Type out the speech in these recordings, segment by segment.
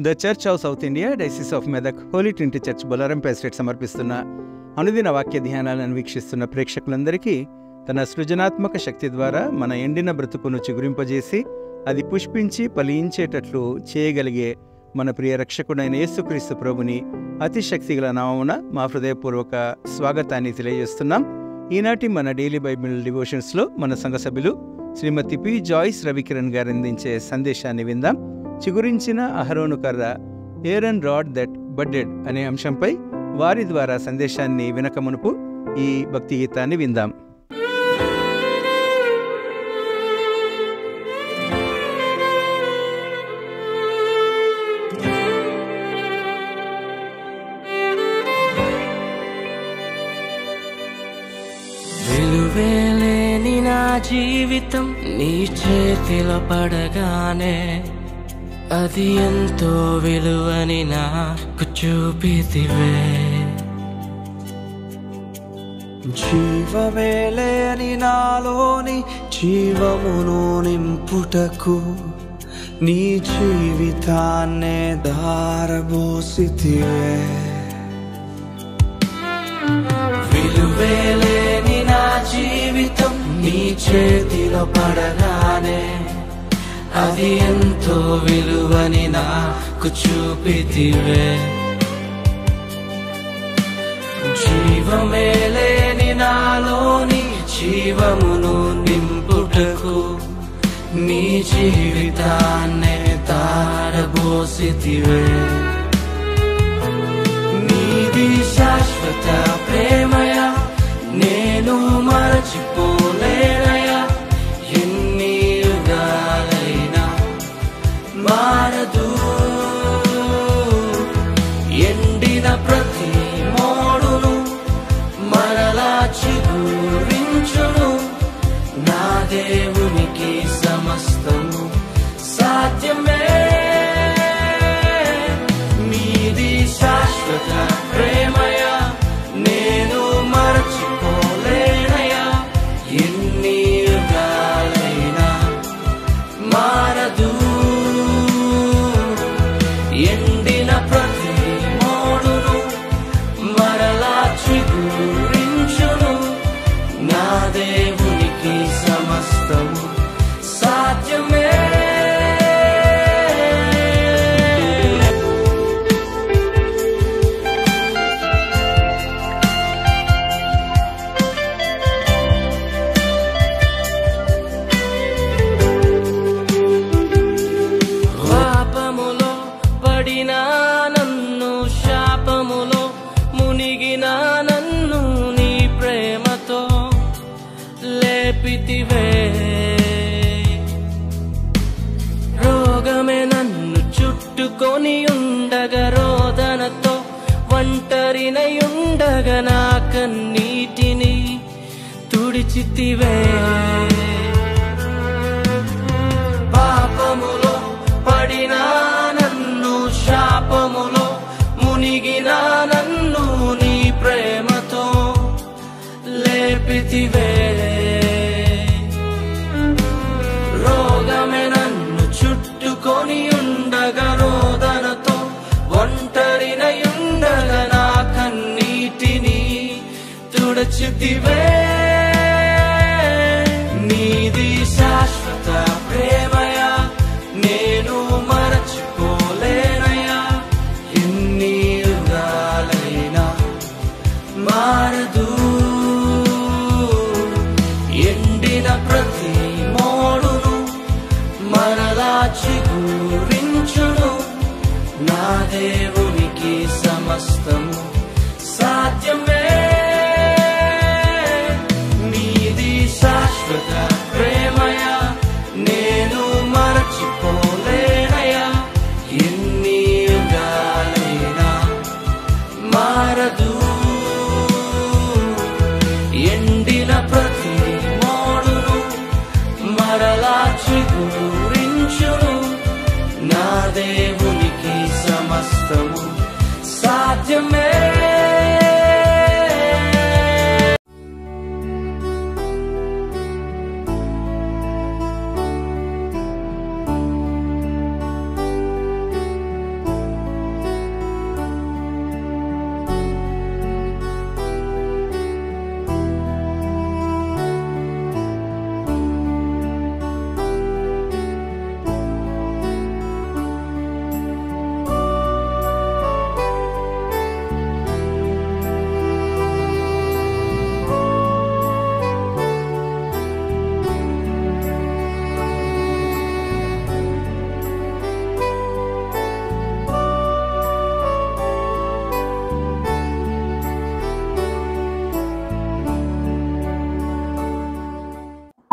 The Church of South India Diocese of Medak Holy Trinity Church బొలారంపై estate సమర్పిస్తున్న అనుదిన వాక్య ధ్యానాలను వీక్షిస్తున్న ప్రేక్షకులందరికీ తన సృజనాత్మక శక్తి ద్వారా మన ఎండిన బ్రతుకును చిగురింపజేసి అది పుష్పించి ఫలించేటట్లు చేయగలిగే మన ప్రియ రక్షకుడైన యేసుక్రీస్తు ప్రభుని అతి శక్తిగల నామమున మా హృదయపూర్వక స్వాగతాన్ని తెలియజేస్తున్నాం. ఈనాటి మన డైలీ బైబిల్ డివోషన్స్లో మన సంఘ సభ్యులు శ్రీమతి పి జాయిస్ రవికిరణ్ గారు అందించే సందేశాన్ని విందాం. చిగురించిన అహరోను కర్ర, ఏరన్ రాడ్ దట్ బడ్డెడ్ అనే అంశంపై వారి ద్వారా సందేశాన్ని వినకమునుపు ఈ భక్తి గీతాన్ని విందాం. విలువేలేని నా జీవితం నీ చేతిలో పడగానే అది ఎంతో విలువని నాకు చూపితివే. జీవమేలేని నాలోని జీవమును నింపుటకు నీ జీవితాన్నే దారబోసితివే. విలువేలేని నా జీవితం నీ చేతిలో పడగానే అది ఎంతో విలువని నాకు చూపితివే. జీవమేలేని నాలోని జీవమును నింపుటకు నీ జీవితాన్నే తారబోసితివే. నీది శాశ్వత ప్రేమయ నేను మరచిపోలేనయా. ఎన్ని యుగాలైనా మారదు. ఎండిన ప్రతి మోడును మరలా చిగురించును. నా దేవునికి సమస్తము సాధ్యమే. నీది శాశ్వత ప్రేమయ నేను మరచిపోలేనయా. ఎన్ని యుగాలైనా మారదు. ఎండిన ప్రతి మోడును మరలా చిగురించును. నా దేవునికి సమస్తము సాధ్యమే. పాపములో పడిన నన్ను, శాపములో మునిగిన నన్ను నీ ప్రేమతో లేపితివే. రోగమే నన్ను చుట్టుకొని ఉండగా, రోదనతో ఒంటరినై ఉండగా నా కన్నీటిని తుడిచితివే. పాపములో పడిన నన్ను, శాపములో మునిగిన నన్ను నీ ప్రేమతో లేపితివే. రోగమే నన్ను చుట్టుకొని ఉండగా, రోదనతో ఒంటరినై ఉండగా నా కన్నీటిని తుడచితివే. నీది శాశ్వత ప్రేమయ నేను మరచిపోలేనయా. ఎన్ని యుగాలైనా మారదు. ఎండిన ప్రతి మోడును మరలా చిగురించును. నా దేవునికి సమస్తము సాధ్యమే. నీది శాశ్వత ప్రేమయ నేను మరచిపోలేనయా. ఎన్ని యుగాలైనా మారదు. ఎండిన ప్రతి మోడును మరలా చిగురించును. నా దేవునికి సమస్తము సాధ్యమే.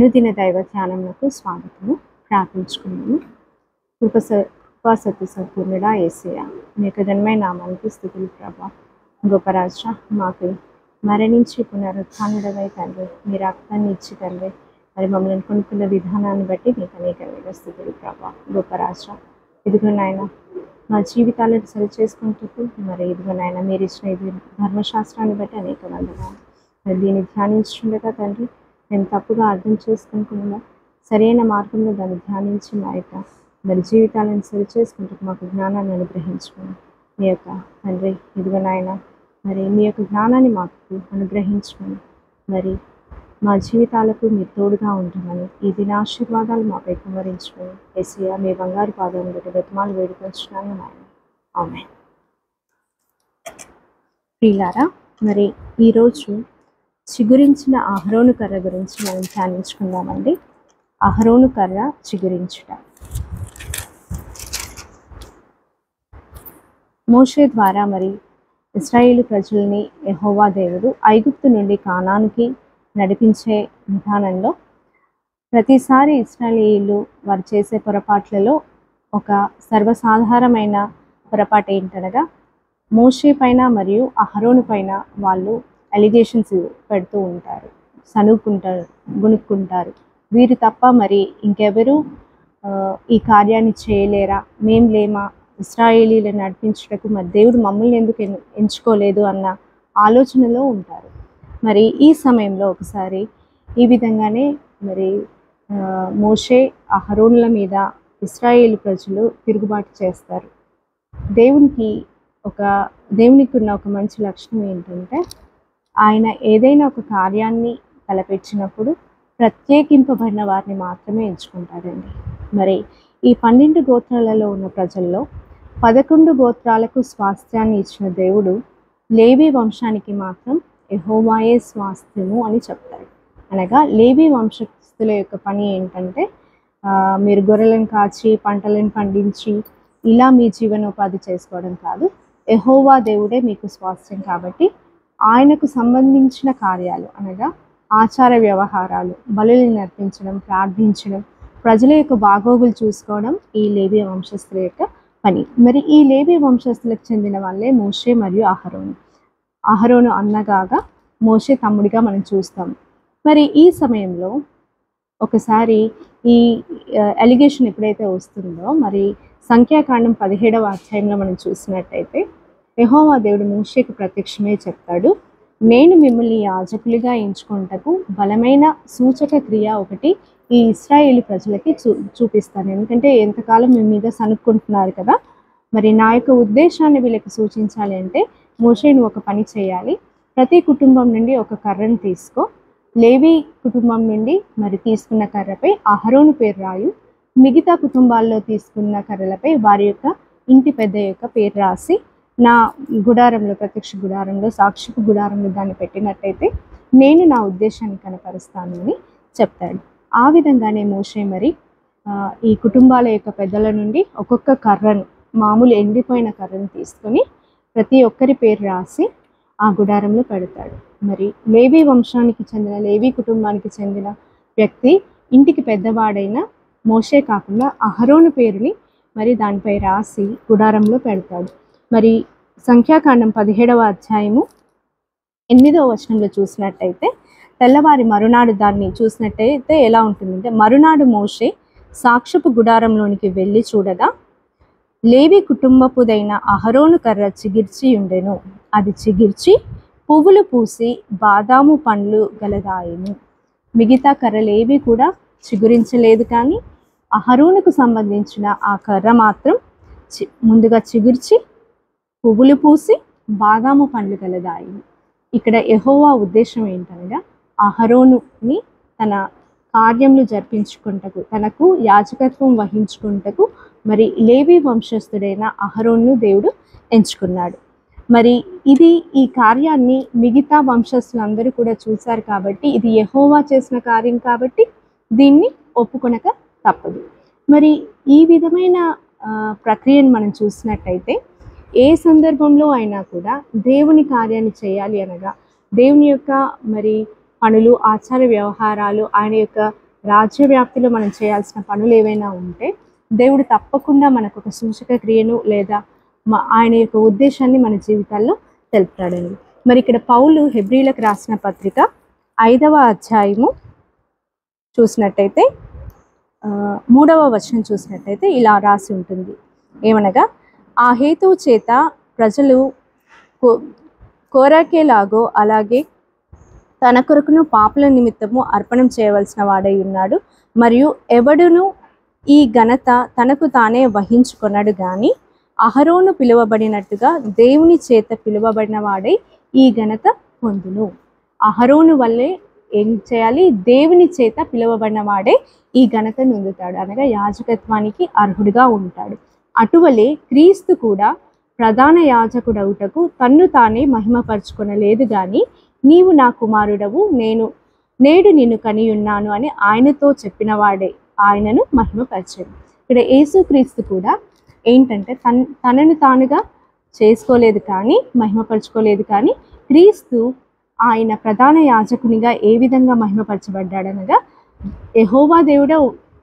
అనుదిన దైవ ధ్యానములకు స్వాగతము. ప్రార్థించుకున్నాము. కృపాసత్య సంపూర్ణుడా యేసయ్య, మీ యొక్క ఘనమైన నామానికి స్తుతులు ప్రభా. గొప్ప రాజా, మాకు మరణించి పునరుత్థానుడవై తండ్రి, మీ రక్తాన్ని ఇచ్చి తండ్రి మరి మమ్మల్ని కొనుక్కున్న విధానాన్ని బట్టి మీకు అనేక స్తుతులు ప్రభా. గొప్ప రాజా, ఇదిగో నాయన మా జీవితాలను సరి చేసుకుంటూ మరి ఇదిగో నాయన మీరు ఇచ్చిన ఇది ధర్మశాస్త్రాన్ని బట్టి అనేక వందనాలు. మరి దీన్ని ధ్యానించుండగా తండ్రి మేము తప్పుగా అర్థం చేసుకుంటున్నా సరైన మార్గంలో దాన్ని ధ్యానించి మా యొక్క మరి జీవితాలను సరి చేసుకుంటూ మాకు జ్ఞానాన్ని అనుగ్రహించుకుని మీ యొక్క తండ్రి ఇదిగో నాయన మరి మీ యొక్క జ్ఞానాన్ని మాకు అనుగ్రహించుకొని మరి మా జీవితాలకు మీరు తోడుగా ఉంటామని ఈ దిన ఆశీర్వాదాలు మాపై కుమరించుకొని యేసయ్య మీ బంగారు పాదాలను బట్టి బ్రతమాలు వేడుకొచ్చున్నాను నాయన. ఆమేన్. ప్రియులారా, మరి ఈరోజు చిగురించిన అహరోను కర్ర గురించి మనం ధ్యానించుకుందామండి. అహరోను కర్ర చిగురించుట. మోషే ద్వారా మరి ఇశ్రాయేలు ప్రజల్ని యెహోవా దేవుడు ఐగుప్తు నుండి కానానుకి నడిపించే విధానంలో ప్రతిసారి ఇశ్రాయేలీయులు వారు చేసే పొరపాట్లలో ఒక సర్వసాధారణమైన పొరపాటు ఏంటనగా మోషే పైన మరియు అహరోను పైన వాళ్ళు అలిగేషన్స్ పెడుతూ ఉంటారు, సనుక్కుంటారు, గుణుక్కుంటారు. వీరు తప్ప మరి ఇంకెవరు ఈ కార్యాన్ని చేయలేరా, మేం లేమా, ఇశ్రాయేలీలను నడిపించుటకు మరి దేవుడు మమ్మల్ని ఎందుకు ఎంచుకోలేదు అన్న ఆలోచనలో ఉంటారు. మరి ఈ సమయంలో ఒకసారి ఈ విధంగానే మరి మోషే అహరోనుల మీద ఇశ్రాయేలు ప్రజలు తిరుగుబాటు చేస్తారు. దేవునికి ఉన్న ఒక మంచి లక్షణం ఏంటంటే ఆయన ఏదైనా ఒక కార్యాన్ని తలపెట్టినప్పుడు ప్రత్యేకింపబడిన వారిని మాత్రమే ఎంచుకుంటారండి. మరి ఈ 12 గోత్రాలలో ఉన్న ప్రజల్లో 11 గోత్రాలకు స్వాస్థ్యాన్ని ఇచ్చిన దేవుడు లేవి వంశానికి మాత్రం యెహోవాయే స్వాస్థ్యము అని చెప్తారు. అనగా లేవి వంశస్థుల యొక్క పని ఏంటంటే మీరు గొర్రెలను కాచి పంటలను పండించి ఇలా మీ జీవనోపాధి చేసుకోవడం కాదు, యెహోవా దేవుడే మీకు స్వాస్థ్యం. కాబట్టి ఆయనకు సంబంధించిన కార్యాలు అనగా ఆచార వ్యవహారాలు, బలులను అర్పించడం, ప్రార్థించడం, ప్రజల యొక్క బాగోగులు చూసుకోవడం ఈ లేవి వంశస్థుల యొక్క పని. మరి ఈ లేవి వంశస్థులకు చెందిన వాళ్ళే మోషే మరియు అహరోను. అహరోను అన్నగాగా మోషే తమ్ముడిగా మనం చూస్తాం. మరి ఈ సమయంలో ఒకసారి ఈ అలిగేషన్ ఎప్పుడైతే వస్తుందో మరి సంఖ్యాకాండం 17వ అధ్యాయంలో మనం చూసినట్టయితే యెహోవా దేవుడు మోషేకు ప్రత్యక్షమే చెప్తాడు, నేను మిమ్మల్ని యాజకులుగా ఎంచుకుంటకు బలమైన సూచక క్రియ ఒకటి ఈ ఇశ్రాయేలు ప్రజలకి చూపిస్తాను. ఎందుకంటే ఎంతకాలం మీ మీద సనుక్కుంటున్నారు కదా, మరి నా యొక్క ఉద్దేశాన్ని వీళ్ళకి సూచించాలి అంటే మోషే నువ్వు ఒక పని చేయాలి. ప్రతి కుటుంబం నుండి ఒక కర్రను తీసుకో, లేవి కుటుంబం నుండి మరి తీసుకున్న కర్రపై అహరోను పేరు రాయు, మిగతా కుటుంబాల్లో తీసుకున్న కర్రలపై వారి యొక్క ఇంటి పెద్ద యొక్క పేరు రాసి నా గుడారంలో, ప్రత్యక్ష గుడారంలో, సాక్షిపు గుడారంలో దాన్ని పెట్టినట్టయితే నేను నా ఉద్దేశాన్ని కనపరుస్తాను అని చెప్తాడు. ఆ విధంగానే మోషే మరి ఈ కుటుంబాల యొక్క పెద్దల నుండి ఒక్కొక్క కర్రను, మామూలు ఎండిపోయిన కర్రను తీసుకొని ప్రతి ఒక్కరి పేరు రాసి ఆ గుడారంలో పెడతాడు. మరి లేవి వంశానికి చెందిన, లేవి కుటుంబానికి చెందిన వ్యక్తి ఇంటికి పెద్దవాడైన మోషే కాకుండా అహరోను పేరుని మరి దానిపై రాసి గుడారంలో పెడతాడు. మరి సంఖ్యాకాండం 17వ అధ్యాయము 8వ వచనంలో చూసినట్టయితే తెల్లవారి మరునాడు దాన్ని చూసినట్టయితే ఎలా ఉంటుందంటే, మరునాడు మోషే సాక్షపు గుడారంలోనికి వెళ్ళి చూడగా లేవి కుటుంబపుదైన అహరోను కర్ర చిగిర్చి ఉండెను. అది చిగిర్చి పువ్వులు పూసి బాదాము పండ్లు గలదాయెను. మిగతా కర్రలేవి కూడా చిగురించలేదు, కానీ అహరోనుకు సంబంధించిన ఆ కర్ర మాత్రం ముందుగా చిగుర్చి పువ్వులు పూసి బాదాము పండ్లు గలదాయెను. ఇక్కడ యెహోవా ఉద్దేశం ఏంటనగా అహరోనుని తన కార్యములు జరిపించుకుంటకు, తనకు యాజకత్వం వహించుకుంటకు మరి లేవి వంశస్థుడైన అహరోను దేవుడు ఎంచుకున్నాడు. మరి ఈ కార్యాన్ని మిగతా వంశస్థులందరూ కూడా చూశారు కాబట్టి ఇది యెహోవా చేసిన కార్యం కాబట్టి దీన్ని ఒప్పుకొనక తప్పదు. మరి ఈ విధమైన ప్రక్రియను మనం చూసినట్టయితే ఏ సందర్భంలో అయినా కూడా దేవుని కార్యాన్ని చేయాలి అనగా దేవుని యొక్క మరి పనులు, ఆచార వ్యవహారాలు, ఆయన యొక్క రాజ్య వ్యాప్తిలో మనం చేయాల్సిన పనులు ఏవైనా ఉంటే దేవుడు తప్పకుండా మనకు ఒక సూచక క్రియను లేదా ఆయన యొక్క ఉద్దేశాన్ని మన జీవితాల్లో తెలుపుతాడండి. మరి ఇక్కడ పౌలు హెబ్రీలకు రాసిన పత్రిక 5వ అధ్యాయము చూసినట్టయితే 3వ వచనం చూసినట్టయితే ఇలా రాసి ఉంటుంది. ఏమనగా, ఆ హేతువు చేత ప్రజలు కోరాకేలాగో అలాగే తన కొరకును పాపుల నిమిత్తము అర్పణం చేయవలసిన వాడై ఉన్నాడు. మరియు ఎవడును ఈ ఘనత తనకు తానే వహించుకొనడు గాని అహరోను పిలువబడినట్టుగా దేవుని చేత పిలువబడిన వాడై ఈ ఘనత పొందును. అహరోను వల్లే ఏం చేయాలి? దేవుని చేత పిలువబడిన వాడే ఈ ఘనత నొందుతాడు, అనగా యాజకత్వానికి అర్హుడిగా ఉంటాడు. అటువలే క్రీస్తు కూడా ప్రధాన యాజకుడవుటకు తన్ను తానే మహిమపరచుకొనలేదు గాని నీవు నా కుమారుడవు, నేడు నిన్ను కనియున్నాను అని ఆయనతో చెప్పిన వాడే ఆయనను మహిమపరచడు. ఇక్కడ యేసుక్రీస్తు కూడా ఏంటంటే తనను తానుగా చేసుకోలేదు కానీ మహిమపరచుకోలేదు, కానీ క్రీస్తు ఆయన ప్రధాన యాజకునిగా ఏ విధంగా మహిమపరచబడ్డాడనగా యెహోవా దేవుడు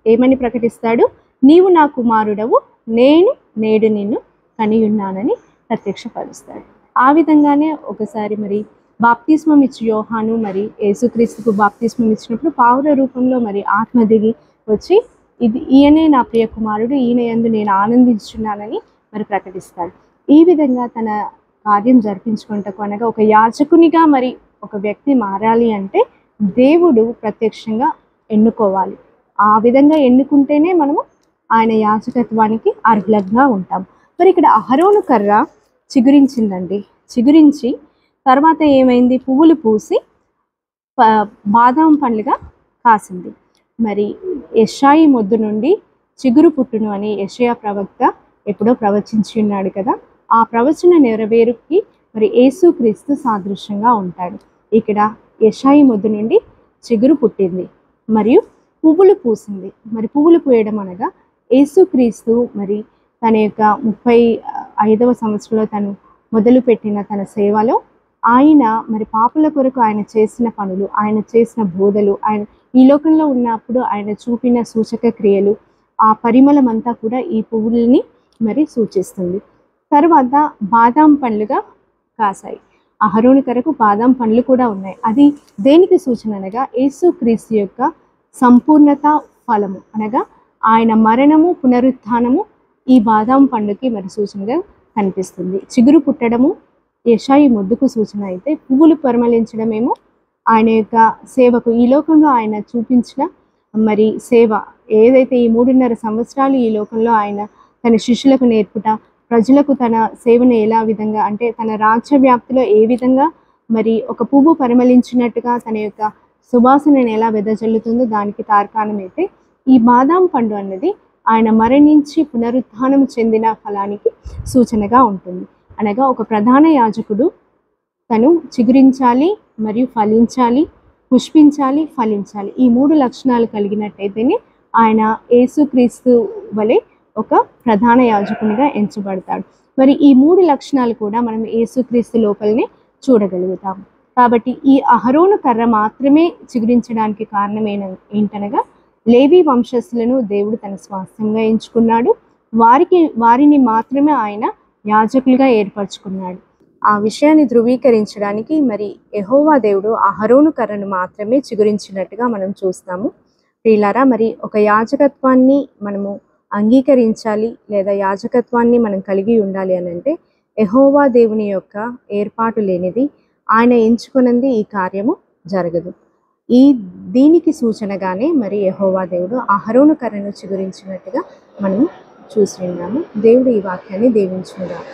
ఏమని ప్రకటిస్తాడు? నీవు నా కుమారుడవు, నేడు నిన్ను కనియున్నానని ప్రత్యక్షపరుస్తాడు. ఆ విధంగానే ఒకసారి మరి బాప్తిస్మం ఇచ్చి యోహాను మరి యేసుక్రీస్తుకు బాప్తిస్మం ఇచ్చినప్పుడు పావుర రూపంలో మరి ఆత్మ దిగి వచ్చి ఈయనే నా ప్రియ కుమారుడు, ఈయన యందు నేను ఆనందించున్నానని మరి ప్రకటిస్తాడు. ఈ విధంగా తన కార్యం జరిపించుకుంటకు అనగా ఒక యాజకునిగా మరి ఒక వ్యక్తి మారాలి అంటే దేవుడు ప్రత్యక్షంగా ఎన్నుకోవాలి. ఆ విధంగా ఎన్నుకుంటేనే మనము ఆయన యాజకత్వానికి అర్హులంగా ఉంటాం. మరి ఇక్కడ అహరోను కర్ర చిగురించిందండి. చిగురించి తర్వాత ఏమైంది? పువ్వులు పూసి బాదాం పండ్లుగా కాసింది. మరి యెషాయి మొద్దు నుండి చిగురు పుట్టును అని యెషయా ప్రవక్త ఎప్పుడో ప్రవచించి ఉన్నాడు కదా. ఆ ప్రవచన నెరవేరుకి మరి యేసుక్రీస్తు సాదృశ్యంగా ఉంటాడు. ఇక్కడ యెషాయి మొద్దు నుండి చిగురు పుట్టింది మరియు పువ్వులు పూసింది. మరి పువ్వులు పూయడం అనగా యేసుక్రీస్తు మరి తన యొక్క 35వ సంవత్సరంలో తను మొదలుపెట్టిన తన సేవలో ఆయన మరి పాపుల కొరకు ఆయన చేసిన పనులు, ఆయన చేసిన బోధలు, ఆయన ఈ లోకంలో ఉన్నప్పుడు ఆయన చూపిన సూచక క్రియలు, ఆ పరిమళం అంతా కూడా ఈ పువ్వుల్ని మరి సూచిస్తుంది. తర్వాత బాదాం పండ్లుగా కాసాయి. అహరోను కరకు బాదాం పండ్లు కూడా ఉన్నాయి. అది దేనికి సూచన అనగా యేసుక్రీస్తు యొక్క సంపూర్ణత ఫలము, అనగా ఆయన మరణము పునరుత్థానము ఈ బాదాం పండుకి మరి సూచనగా కనిపిస్తుంది. చిగురు పుట్టడము యెషాయి మొద్దుకు సూచన అయితే, పువ్వులు పరిమళించడమేమో ఆయన యొక్క సేవకు, ఈ లోకంలో ఆయన చూపించిన మరి సేవ ఏదైతే ఈ 3.5 సంవత్సరాలు ఈ లోకంలో ఆయన తన శిష్యులకు నేర్పుట, ప్రజలకు తన సేవను ఎలా విధంగా అంటే తన రాజ్య వ్యాప్తిలో ఏ విధంగా మరి ఒక పువ్వు పరిమళించినట్టుగా తన యొక్క సువాసనను ఎలా వెదజల్లుతుందో దానికి తార్కాణమైతే ఈ బాదాం పండు అన్నది ఆయన మరణించి పునరుత్థానం చెందిన ఫలానికి సూచనగా ఉంటుంది. అనగా ఒక ప్రధాన యాజకుడు తను చిగురించాలి మరియు ఫలించాలి, పుష్పించాలి, ఫలించాలి. ఈ 3 లక్షణాలు కలిగినట్టయితేనే ఆయన యేసుక్రీస్తు వలె ఒక ప్రధాన యాజకునిగా ఎంచబడతాడు. మరి ఈ 3 లక్షణాలు కూడా మనం యేసుక్రీస్తు లోపలనే చూడగలుగుతాం. కాబట్టి ఈ అహరోను కర్ర మాత్రమే చిగురించడానికి కారణం ఏంటనగా లేవి వంశస్థులను దేవుడు తన స్వాస్థ్యంగా ఎంచుకున్నాడు. వారిని మాత్రమే ఆయన యాజకులుగా ఏర్పరచుకున్నాడు. ఆ విషయాన్ని ధృవీకరించడానికి మరి యెహోవా దేవుడు అహరోను కర్రను మాత్రమే చిగురించినట్టుగా మనం చూస్తాము. ప్రియులారా, మరి ఒక యాజకత్వాన్ని మనము అంగీకరించాలి లేదా యాజకత్వాన్ని మనం కలిగి ఉండాలి అని అంటే యెహోవా దేవుని యొక్క ఏర్పాటు లేనిది, ఆయన ఎంచుకున్నది ఈ కార్యము జరగదు. దీనికి సూచనగానే మరి యెహోవా దేవుడు అహరోను కర్రను చిగురించినట్టుగా మనము చూసి ఉన్నాము. దేవుడు ఈ వాక్యాన్ని దీవించునుగాక.